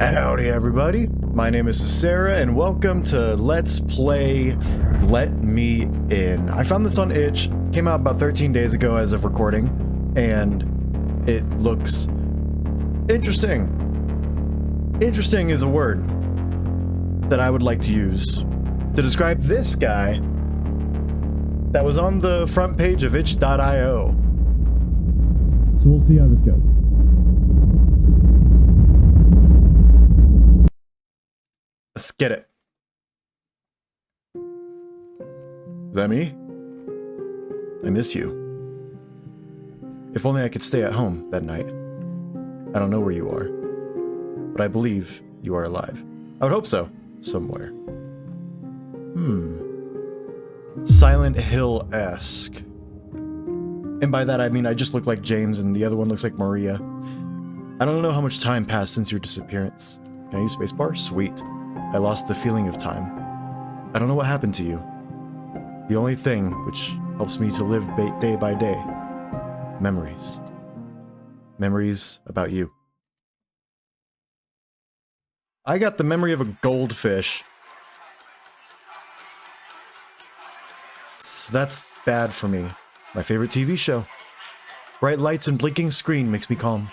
Howdy everybody, my name is Sarah and welcome to Let's Play Let Me In. I found this on itch, came out about 13 days ago as of recording, and it looks interesting. Interesting is a word that I would like to use to describe this guy that was on the front page of itch.io. So we'll see how this goes. Let's get it. Is that me? I miss you. If only I could stay at home that night. I don't know where you are, but I believe you are alive. I would hope so, somewhere. Silent Hill-esque. And by that I mean I just look like James and the other one looks like Maria. I don't know how much time passed since your disappearance. Can I use spacebar? Sweet. I lost the feeling of time. I don't know what happened to you. The only thing which helps me to live day by day. Memories. Memories about you. I got the memory of a goldfish. So that's bad for me. My favorite TV show. Bright lights and blinking screen makes me calm.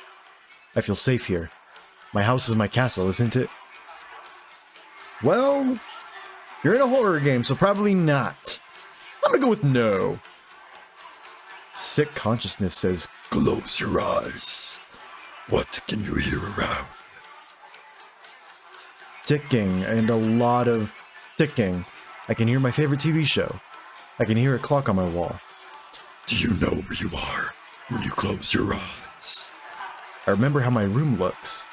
I feel safe here. My house is my castle, isn't it? Well, you're in a horror game, so probably not. I'm gonna go with no. Sick consciousness says, close your eyes. What can you hear around? Ticking, and a lot of ticking. I can hear my favorite TV show. I can hear a clock on my wall. Do you know where you are when you close your eyes? I remember how my room looks.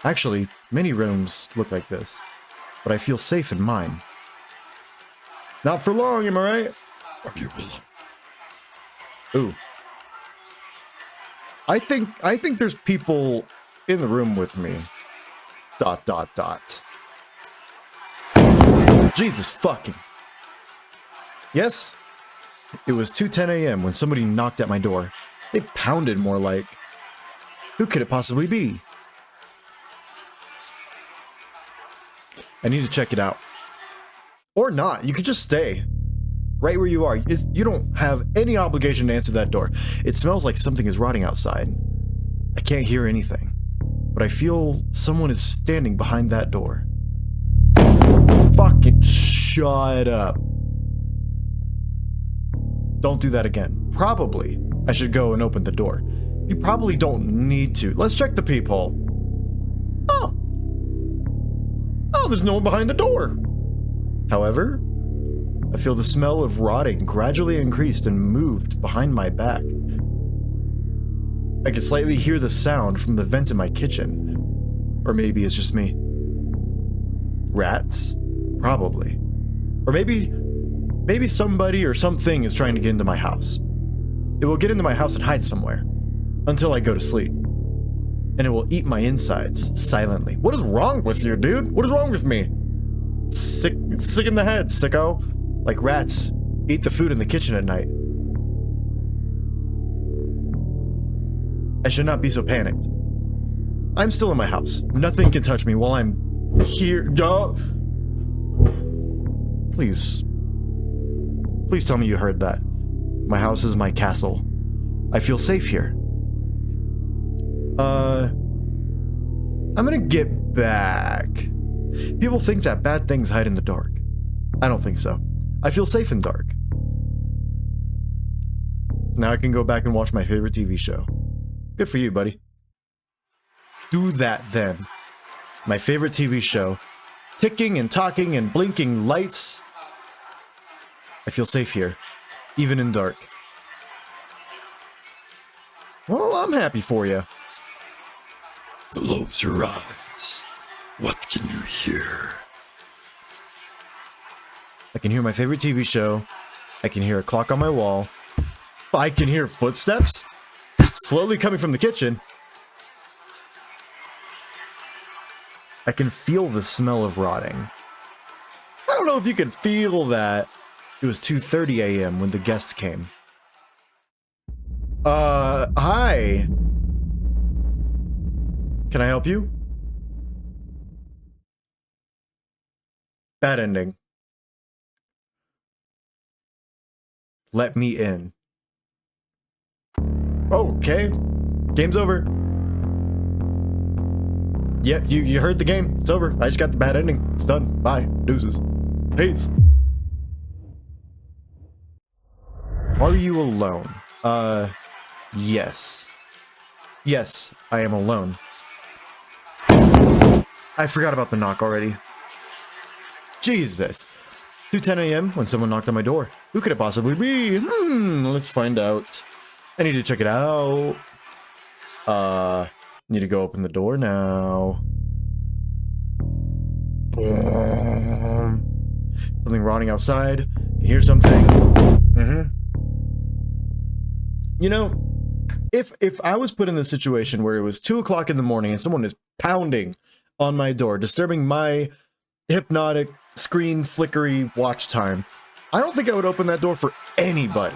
Actually, many rooms look like this. But I feel safe in mine. Not for long, am I right? Are you alone? Ooh. I think there's people in the room with me. ... Jesus fucking. Yes? It was 2:10 a.m. when somebody knocked at my door. They pounded more like. Who could it possibly be? I need to check it out. Or not. You could just stay. Right where you are. You don't have any obligation to answer that door. It smells like something is rotting outside. I can't hear anything. But I feel someone is standing behind that door. Fucking shut up. Don't do that again. Probably I should go and open the door. You probably don't need to. Let's check the peephole. Oh, there's no one behind the door. However, I feel the smell of rotting gradually increased and moved behind my back. I can slightly hear the sound from the vents in my kitchen. Or maybe it's just me. Rats? Probably. Or maybe somebody or something is trying to get into my house. It will get into my house and hide somewhere. Until I go to sleep. And it will eat my insides silently. What is wrong with you, dude? What is wrong with me? Sick in the head, sicko. Like rats eat the food in the kitchen at night. I should not be so panicked. I'm still in my house. Nothing can touch me while I'm here. Please. Please tell me you heard that. My house is my castle. I feel safe here. I'm gonna get back. People think that bad things hide in the dark. I don't think so. I feel safe in dark. Now I can go back and watch my favorite TV show. Good for you, buddy. Do that then. My favorite TV show. Ticking and talking and blinking lights. I feel safe here, even in dark. Well, I'm happy for you. Close your eyes. What can you hear? I can hear my favorite TV show. I can hear a clock on my wall. I can hear footsteps slowly coming from the kitchen. I can feel the smell of rotting. I don't know if you can feel that. It was 2:30 a.m. when the guest came. Hi. Can I help you? Bad ending. Let me in. Okay. Game's over. Yep, you heard the game. It's over. I just got the bad ending. It's done. Bye. Deuces. Peace. Are you alone? Yes. Yes, I am alone. I forgot about the knock already. Jesus. 2:10 a.m. when someone knocked on my door. Who could it possibly be? Let's find out. I need to check it out. Need to go open the door now. Something rotting outside. You hear something? You know, if I was put in the situation where it was 2 o'clock in the morning and someone is pounding on my door, disturbing my hypnotic, screen flickery watch time, I don't think I would open that door for anybody.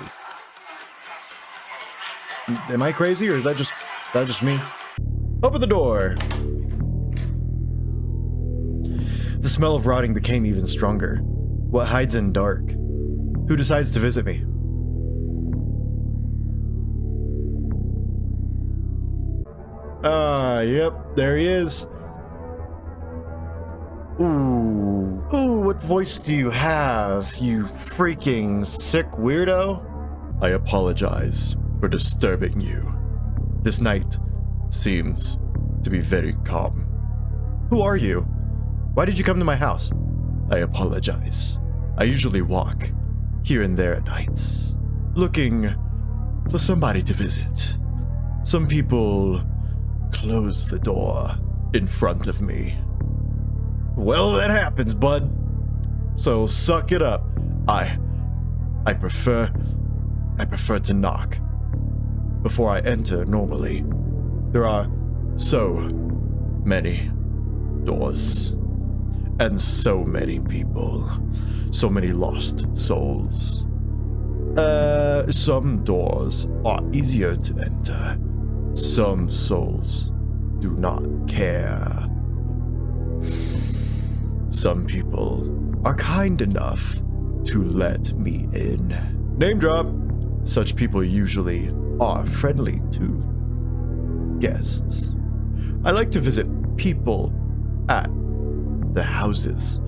Am I crazy, or is that just me? Open the door. The smell of rotting became even stronger. What hides in dark? Who decides to visit me? Yep, there he is. Ooh, what voice do you have, you freaking sick weirdo? I apologize for disturbing you. This night seems to be very calm. Who are you? Why did you come to my house? I apologize. I usually walk here and there at nights, looking for somebody to visit. Some people close the door in front of me. Well, that happens, bud. So suck it up. I prefer to knock before I enter normally. There are so many doors and so many people, so many lost souls. Some doors are easier to enter. Some souls do not care. Some people are kind enough to let me in. Name drop. Such people usually are friendly to guests. I like to visit people at the houses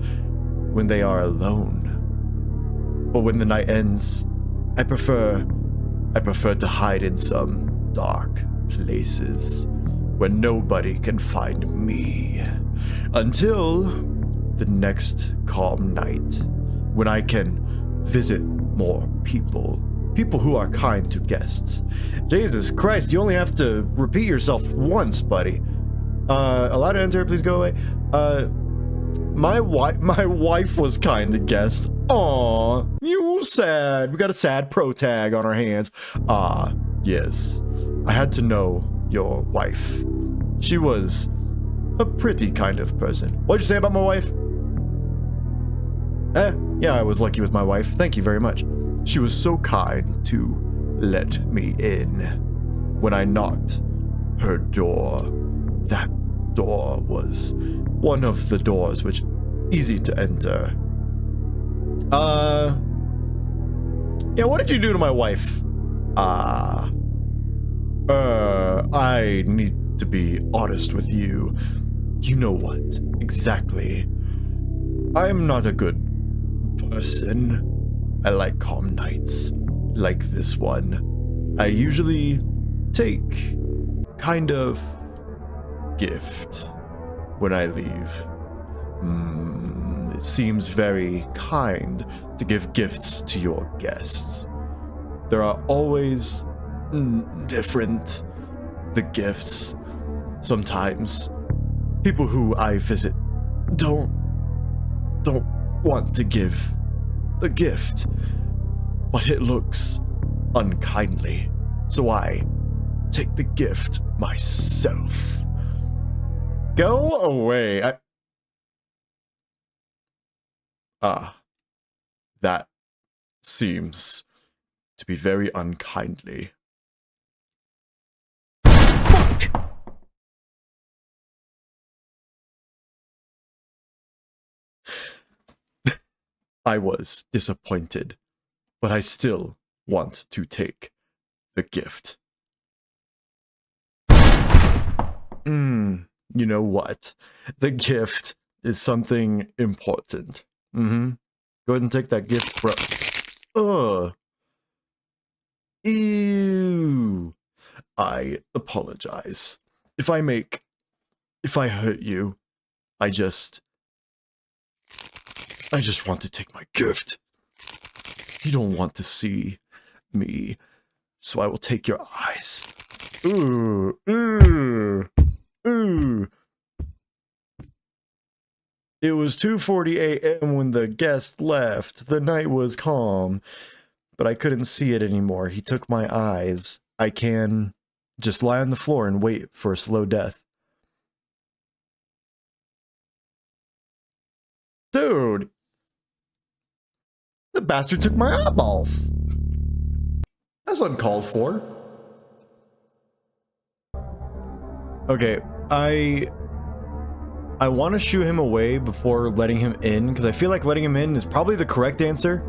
when they are alone. But when the night ends, I prefer to hide in some dark places where nobody can find me until the next calm night when I can visit more people who are kind to guests. Jesus Christ, you only have to repeat yourself once, buddy. Allowed to enter, please go away. My wife was kind to guests. Aw, you sad. We got a sad pro tag on our hands. Yes. I had to know your wife. She was a pretty kind of person. What'd you say about my wife? Yeah, I was lucky with my wife. Thank you very much. She was so kind to let me in. When I knocked her door, that door was one of the doors which easy to enter. Yeah, what did you do to my wife? I need to be honest with you. You know what, exactly. I'm not a good person. I like calm nights, like this one. I usually take kind of gift when I leave. It seems very kind to give gifts to your guests. There are always different the gifts. Sometimes people who I visit don't want to give the gift, but it looks unkindly, so I take the gift myself. Go away. That seems to be very unkindly. Fuck! I was disappointed, but I still want to take the gift. You know what? The gift is something important. Go ahead and take that gift, bro. Ugh. Ew. I apologize. If I hurt you, I just want to take my gift. You don't want to see me, so I will take your eyes. Ooh. It was 2:40 a.m. when the guest left. The night was calm, but I couldn't see it anymore. He took my eyes. I can just lie on the floor and wait for a slow death. Dude! The bastard took my eyeballs! That's uncalled for. Okay, I want to shoo him away before letting him in, because I feel like letting him in is probably the correct answer,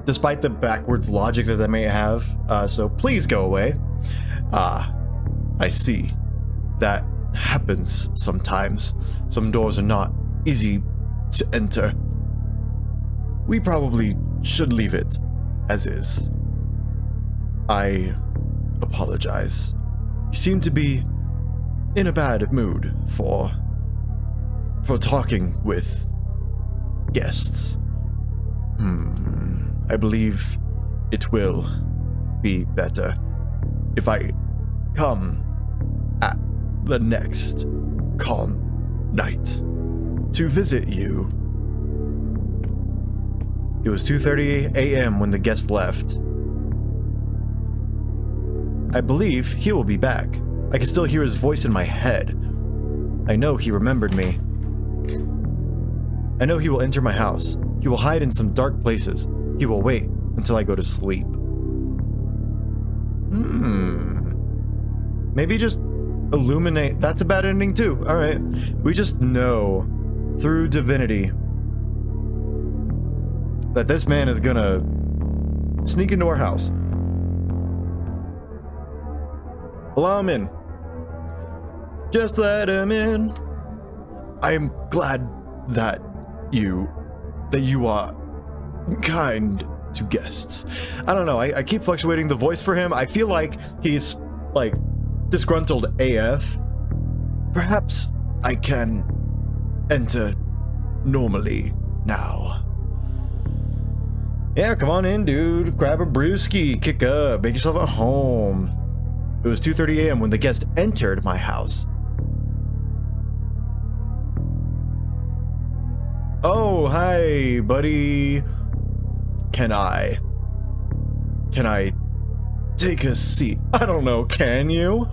despite the backwards logic that I may have. So please go away. I see. That happens sometimes. Some doors are not easy to enter. We probably should leave it as is. I apologize. You seem to be in a bad mood for talking with guests. I believe it will be better if I come at the next calm night to visit you. It was 2:30 a.m. when the guest left. I believe he will be back. I can still hear his voice in my head. I know he remembered me. I know he will enter my house. He will hide in some dark places. He will wait until I go to sleep. Maybe just illuminate. That's a bad ending too. Alright. We just know through divinity that this man is gonna sneak into our house. Allow him in. Just let him in. I am glad that you are kind to guests. I don't know, I keep fluctuating the voice for him. I feel like he's, like, disgruntled AF. Perhaps I can enter normally now. Yeah, come on in, dude. Grab a brewski, kick up, make yourself at home. It was 2:30 a.m. when the guest entered my house. Oh, hi, buddy. Can I take a seat? I don't know, can you?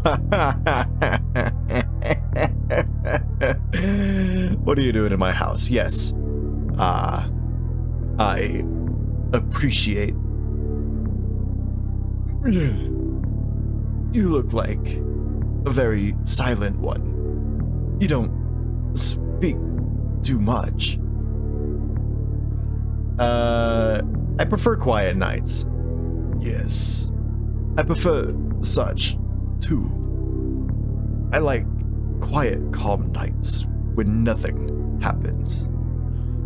What are you doing in my house? Yes. I appreciate. You look like a very silent one. You don't speak too much. I prefer quiet nights. Yes. I prefer such, too. I like quiet, calm nights when nothing happens.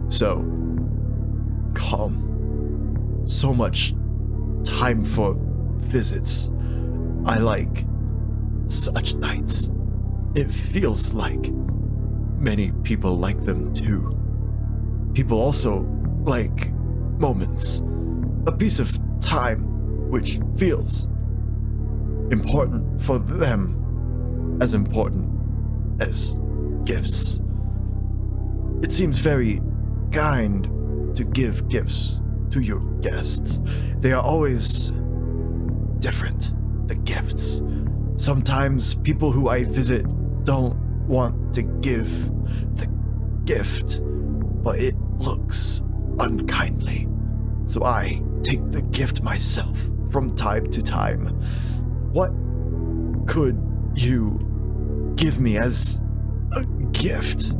So calm. So much time for visits. I like such nights. It feels like many people like them too. People also like moments, a piece of time which feels important for them, as important as gifts. It seems very kind to give gifts to your guests. They are always different, the gifts. Sometimes people who I visit don't want to give the gift, but it looks unkindly. So I take the gift myself from time to time. What could you give me as a gift?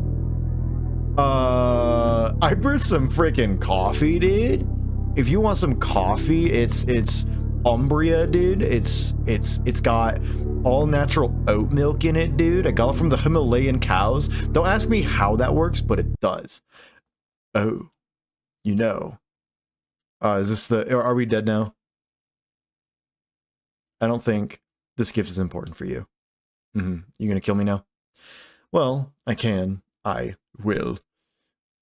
I brewed some freaking coffee, dude. If you want some coffee, it's Umbria, dude. It's got all natural oat milk in it, dude. I got it from the Himalayan cows. Don't ask me how that works, but it does. Oh, you know. Is this the... Are we dead now? I don't think this gift is important for you. You gonna kill me now? Well, I can. I will.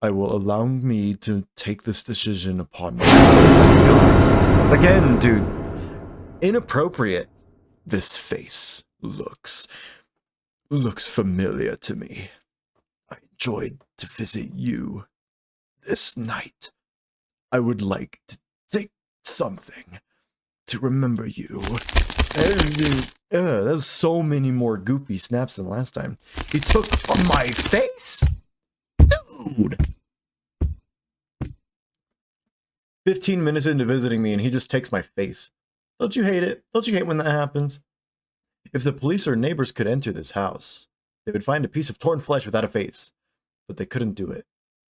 I will allow me to take this decision upon myself. Again, dude. Inappropriate. This face looks familiar to me. I enjoyed to visit you this night. I would like to take something to remember you. There's so many more goopy snaps than last time. He took from my face? Dude! 15 minutes into visiting me and he just takes my face. Don't you hate it? Don't you hate when that happens? If the police or neighbors could enter this house, they would find a piece of torn flesh without a face. But they couldn't do it.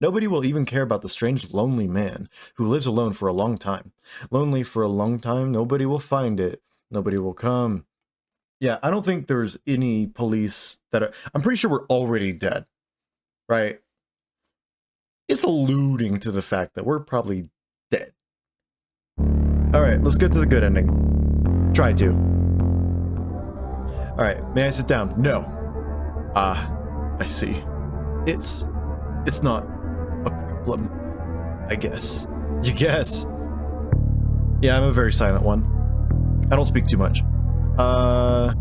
Nobody will even care about the strange, lonely man who lives alone for a long time. Lonely for a long time, nobody will find it. Nobody will come. Yeah, I don't think there's any police that are... I'm pretty sure we're already dead. Right? It's alluding to the fact that we're probably dead. Alright, let's get to the good ending. Try to. Alright, may I sit down? No. I see. It's not a problem, I guess. You guess? Yeah, I'm a very silent one. I don't speak too much.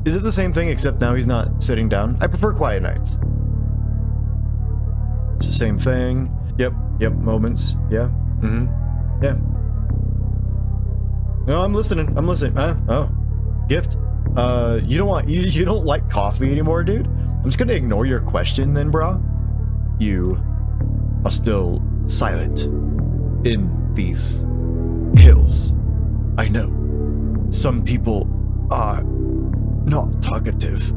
Is it the same thing except now he's not sitting down? I prefer quiet nights. It's the same thing. Yep, moments. Yeah, yeah. No, I'm listening. Oh, gift. You don't like coffee anymore, dude? I'm just gonna ignore your question then, brah. You are still silent in these hills. I know. Some people are not talkative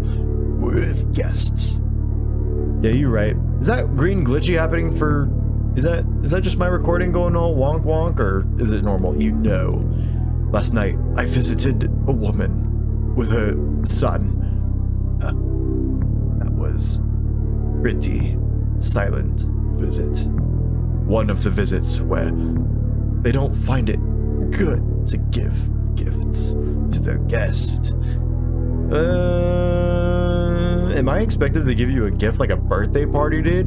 with guests. Yeah, you're right. Is that green glitchy happening for... Is that just my recording going all wonk wonk, or is it normal? You know. Last night, I visited a woman with her son. That was pretty silent visit. One of the visits where they don't find it good to give gifts to their guest. Am I expected to give you a gift like a birthday party did?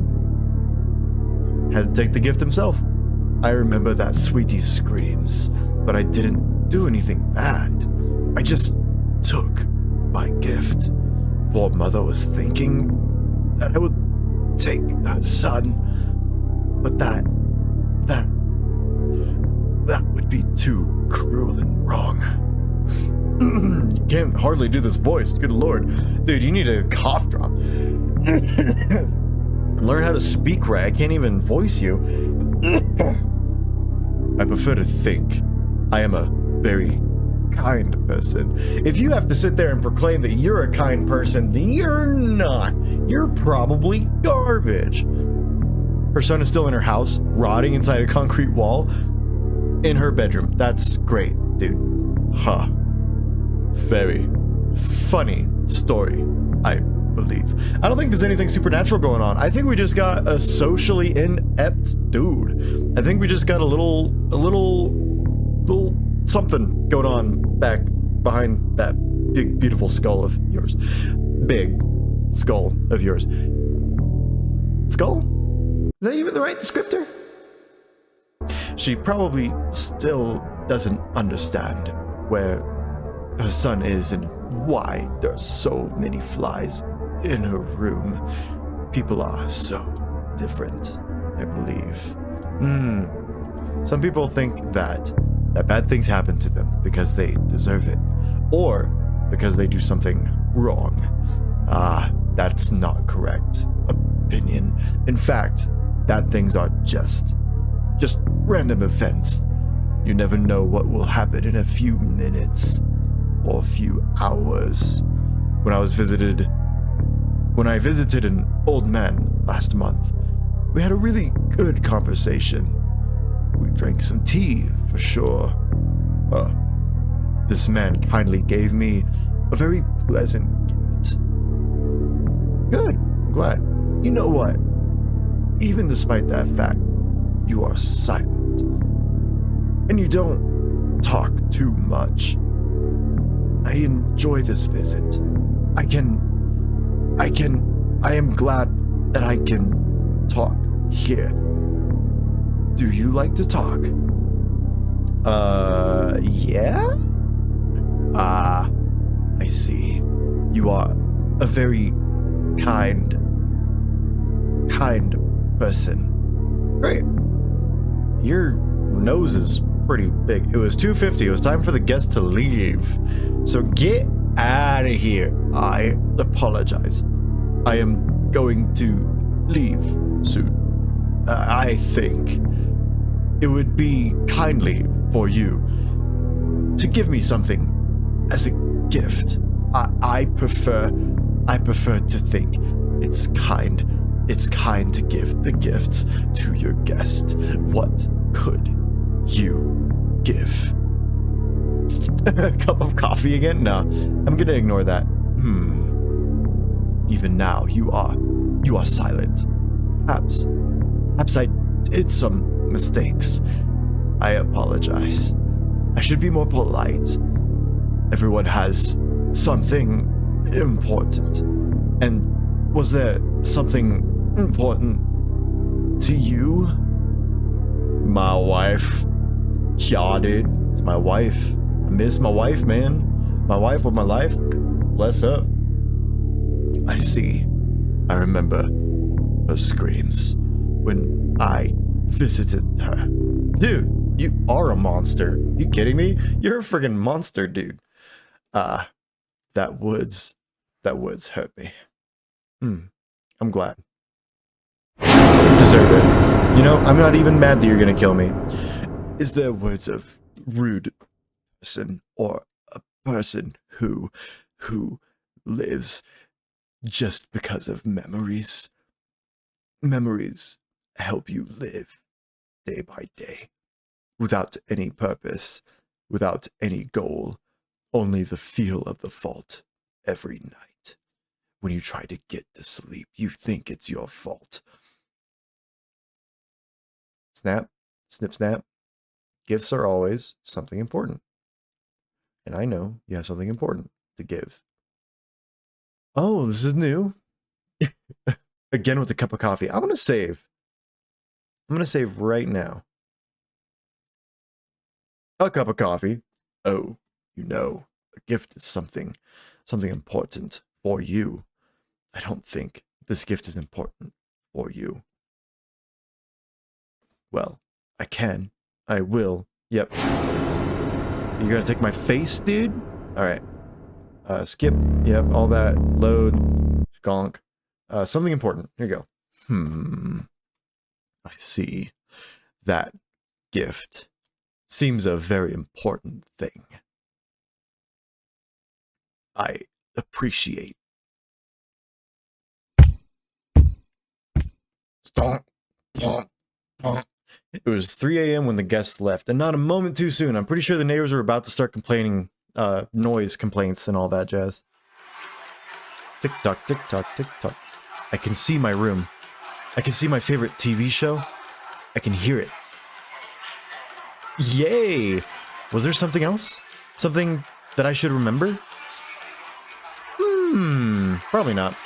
Had to take the gift himself. I remember that sweetie's screams, but I didn't do anything bad. I just took my gift. Poor mother was thinking that I would take her son, but that would be too cruel and wrong. You can't hardly do this voice, good lord. Dude, you need a cough drop. Learn how to speak right, I can't even voice you. I prefer to think I am a very kind person. If you have to sit there and proclaim that you're a kind person, then you're not. You're probably garbage. Her son is still in her house, rotting inside a concrete wall. In her bedroom. That's great, dude. Huh. Very funny story, I believe. I don't think there's anything supernatural going on. I think we just got a socially inept dude. I think we just got a little something going on back behind that big, beautiful skull of yours. Big skull of yours. Skull? Is that even the right descriptor? She probably still doesn't understand where her son is and why there are so many flies in her room. People are so different, I believe. Some people think that bad things happen to them because they deserve it, or because they do something wrong. That's not correct opinion. In fact, bad things are just random events. You never know what will happen in a few minutes or a few hours. When I visited an old man last month, We had a really good conversation. We drank some tea, for sure. This man kindly gave me a very pleasant gift. Good, I'm glad. You know what? Even despite that fact, you are silent. And you don't talk too much. I enjoy this visit. I am glad that I can talk here. Do you like to talk? Yeah? I see. You are a very kind person. Great. Your nose is pretty big. It was 2:50. It was time for the guest to leave. So get out of here. I apologize. I am going to leave soon. I think it would be kindly for you to give me something as a gift. I prefer to think it's kind to give the gifts to your guest. What could you give? A cup of coffee again? No, I'm gonna ignore that. Even now, you are silent. Perhaps I did some mistakes. I apologize. I should be more polite. Everyone has something important. And was there something important to you? My wife. Yeah, dude. It's my wife. I miss my wife, man. My wife with my life. Bless up. I see. I remember her screams when I visited her. Dude, you are a monster. You kidding me? You're a friggin' monster, dude. That woods hurt me. I'm glad. You deserve it. You know, I'm not even mad that you're gonna kill me. Is there words of rude person or a person who lives just because of memories? Memories help you live day by day without any purpose, without any goal, only the feel of the fault every night. When you try to get to sleep, you think it's your fault. Snap, snip, snap. Gifts are always something important. And I know you have something important to give. Oh, this is new. Again with a cup of coffee. I'm going to save. I'm going to save right now. A cup of coffee. Oh, you know, a gift is something important for you. I don't think this gift is important for you. Well, I can. I will. Yep. You're gonna take my face, dude? Alright. Skip. Yep, all that. Load. Gonk. Something important. Here you go. I see. That gift seems a very important thing. I appreciate. It was 3 a.m. when the guests left, and not a moment too soon. I'm pretty sure the neighbors were about to start complaining, noise complaints and all that jazz. Tick tock, tick tock, tick tock. I can see my room. I can see my favorite TV show. I can hear it. Yay! Was there something else? Something that I should remember? Probably not.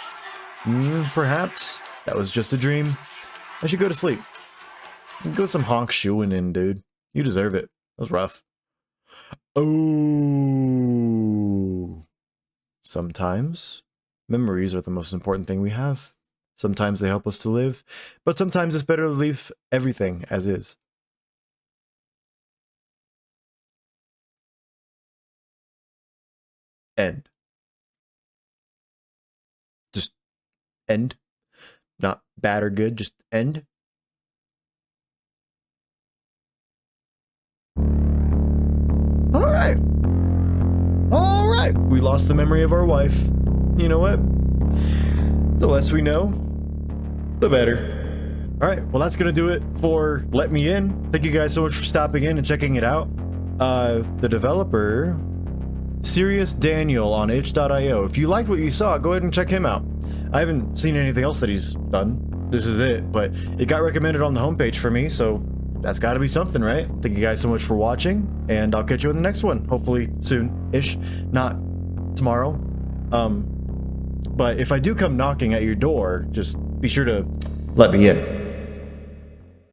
Perhaps that was just a dream. I should go to sleep. Go some honk shoeing in, dude. You deserve it. That was rough. Oh. Sometimes memories are the most important thing we have. Sometimes they help us to live, but sometimes it's better to leave everything as is. End. Just end. Not bad or good, just end. Alright. Alright. We lost the memory of our wife. You know what? The less we know, the better. All right, well, that's gonna do it for Let Me In. Thank you guys so much for stopping in and checking it out. The developer, Serious Daniel on itch.io. If you liked what you saw, go ahead and check him out. I haven't seen anything else that he's done. This is it, but it got recommended on the homepage for me, so that's got to be something, right? Thank you guys so much for watching, and I'll catch you in the next one, hopefully soon-ish, not tomorrow. But if I do come knocking at your door, just be sure to let me in.